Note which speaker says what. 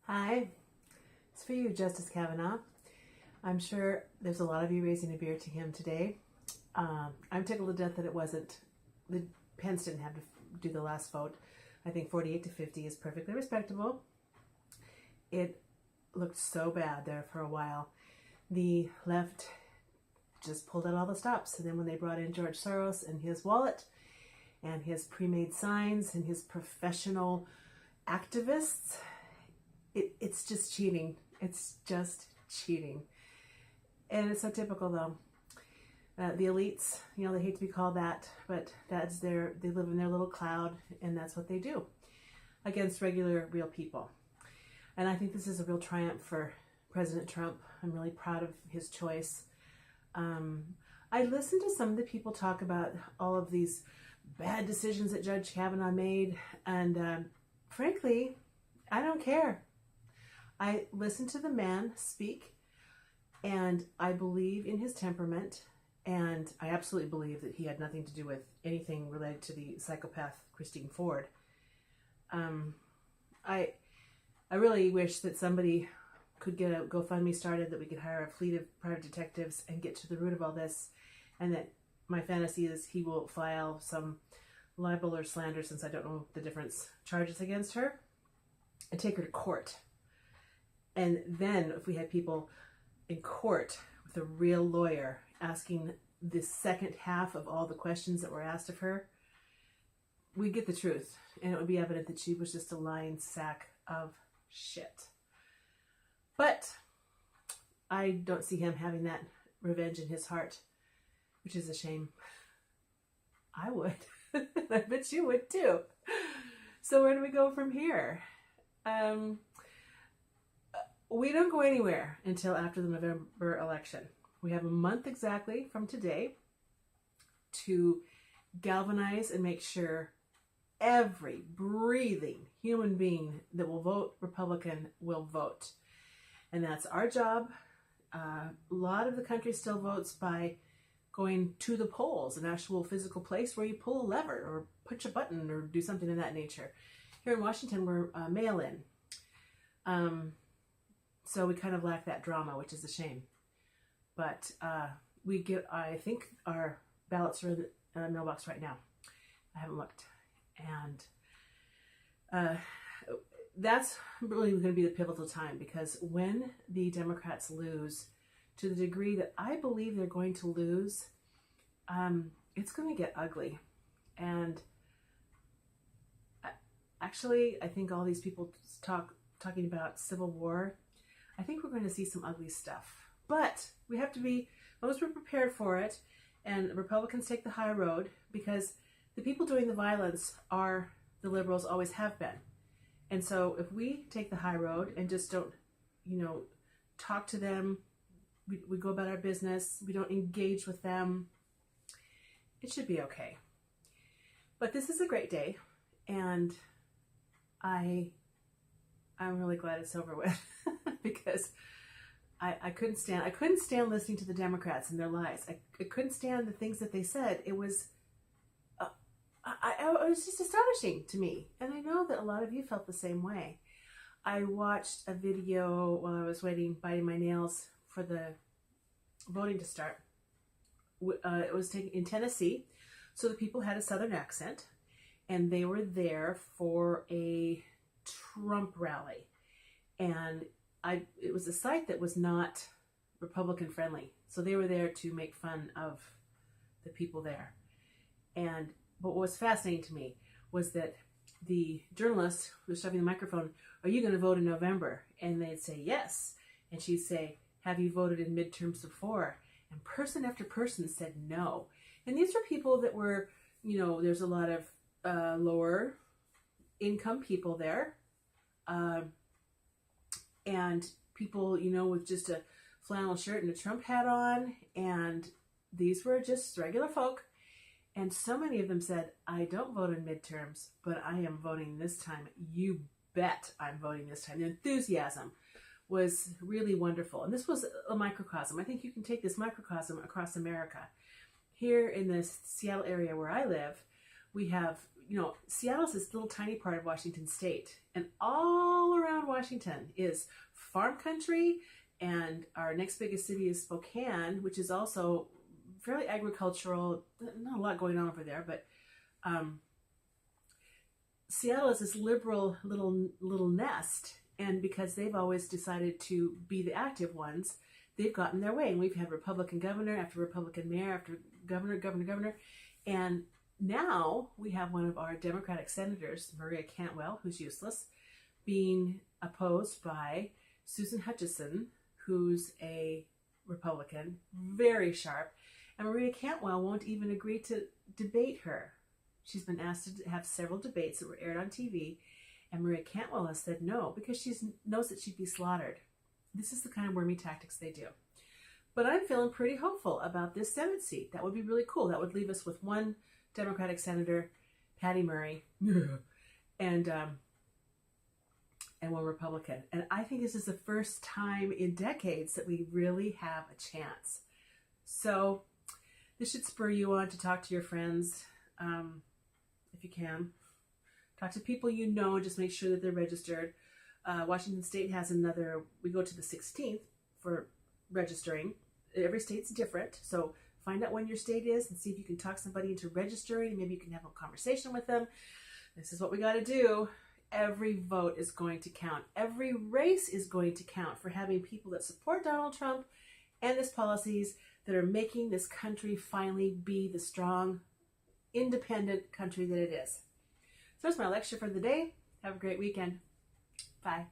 Speaker 1: Hi, it's for you, Justice Kavanaugh. I'm sure there's a lot of you raising a beer to him today. I'm tickled to death that it wasn't, the Pence didn't have to do the last vote. I think 48 to 50 is perfectly respectable. It looked so bad there for a while. The left just pulled out all the stops. And then when they brought in George Soros and his wallet and his pre-made signs and his professional activists, it's just cheating. It's just cheating. And it's so typical though. The elites, they hate to be called that, but they live in their little cloud and that's what they do against regular, real people. And I think this is a real triumph for President Trump. I'm really proud of his choice. I listened to some of the people talk about all of these bad decisions that Judge Kavanaugh made, and frankly, I don't care. I listened to the man speak, and I believe in his temperament, and I absolutely believe that he had nothing to do with anything related to the psychopath Christine Ford. I really wish that somebody could get a GoFundMe started, that we could hire a fleet of private detectives and get to the root of all this, and that my fantasy is he will file some libel or slander, since I don't know the difference, charges against her and take her to court. And then if we had people in court with a real lawyer asking the second half of all the questions that were asked of her, we'd get the truth. And it would be evident that she was just a lying sack of shit. But I don't see him having that revenge in his heart, which is a shame. I would. I bet you would too. So where do we go from here? We don't go anywhere until after the November election. We have a month exactly from today to galvanize and make sure every breathing human being that will vote Republican will vote. And that's our job. A lot of the country still votes by going to the polls, an actual physical place where you pull a lever or push a button or do something of that nature. Here in Washington, we're mail-in. So we kind of lack that drama, which is a shame. But I think our ballots are in the mailbox right now. I haven't looked. And that's really going to be the pivotal time, because when the Democrats lose to the degree that I believe they're going to lose, it's going to get ugly. And actually, I think all these people talking about civil war, I think we're going to see some ugly stuff. But we have to be, once we're prepared for it, and Republicans take the high road, because the people doing the violence are the liberals, always have been. And so if we take the high road and just don't, talk to them, we go about our business, we don't engage with them, it should be okay. But this is a great day, and I'm really glad it's over with because I couldn't stand listening to the Democrats and their lies. I couldn't stand the things that they said. It was it was just astonishing to me. And I know that a lot of you felt the same way. I watched a video while I was biting my nails for the voting to start. It was taken in Tennessee. So the people had a Southern accent, and they were there for a Trump rally. And it was a site that was not Republican friendly. So they were there to make fun of the people there. And what was fascinating to me was that the journalist was shoving the microphone, "Are you going to vote in November?" And they'd say, "Yes." And she'd say, "Have you voted in midterms before?" And person after person said no. And these were people that were, there's a lot of lower income people there. And people, with just a flannel shirt and a Trump hat on. And these were just regular folk. And so many of them said, "I don't vote in midterms, but I am voting this time. You bet I'm voting this time." The enthusiasm was really wonderful. And this was a microcosm. I think you can take this microcosm across America. Here in the Seattle area where I live, we have, Seattle's this little tiny part of Washington State, and all around Washington is farm country, and our next biggest city is Spokane, which is also fairly agricultural. Not a lot going on over there, but Seattle is this liberal little nest, and because they've always decided to be the active ones, they've gotten their way, and we've had Republican governor after Republican mayor after governor, and now we have one of our Democratic senators, Maria Cantwell, who's useless, being opposed by Susan Hutchison, who's a Republican, very sharp, and Maria Cantwell won't even agree to debate her. She's been asked to have several debates that were aired on TV, and Maria Cantwell has said no because she knows that she'd be slaughtered. This is the kind of wormy tactics they do. But I'm feeling pretty hopeful about this Senate seat. That would be really cool. That would leave us with one Democratic Senator, Patty Murray, and one Republican. And I think this is the first time in decades that we really have a chance. So this should spur you on to talk to your friends, if you can. Talk to people you know, just make sure that they're registered. Washington State has we go to the 16th for registering. Every state's different, so find out when your state is and see if you can talk somebody into registering, and maybe you can have a conversation with them. This is what we got to do. Every vote is going to count. Every race is going to count for having people that support Donald Trump and his policies that are making this country finally be the strong, independent country that it is. So that's my lecture for the day. Have a great weekend. Bye.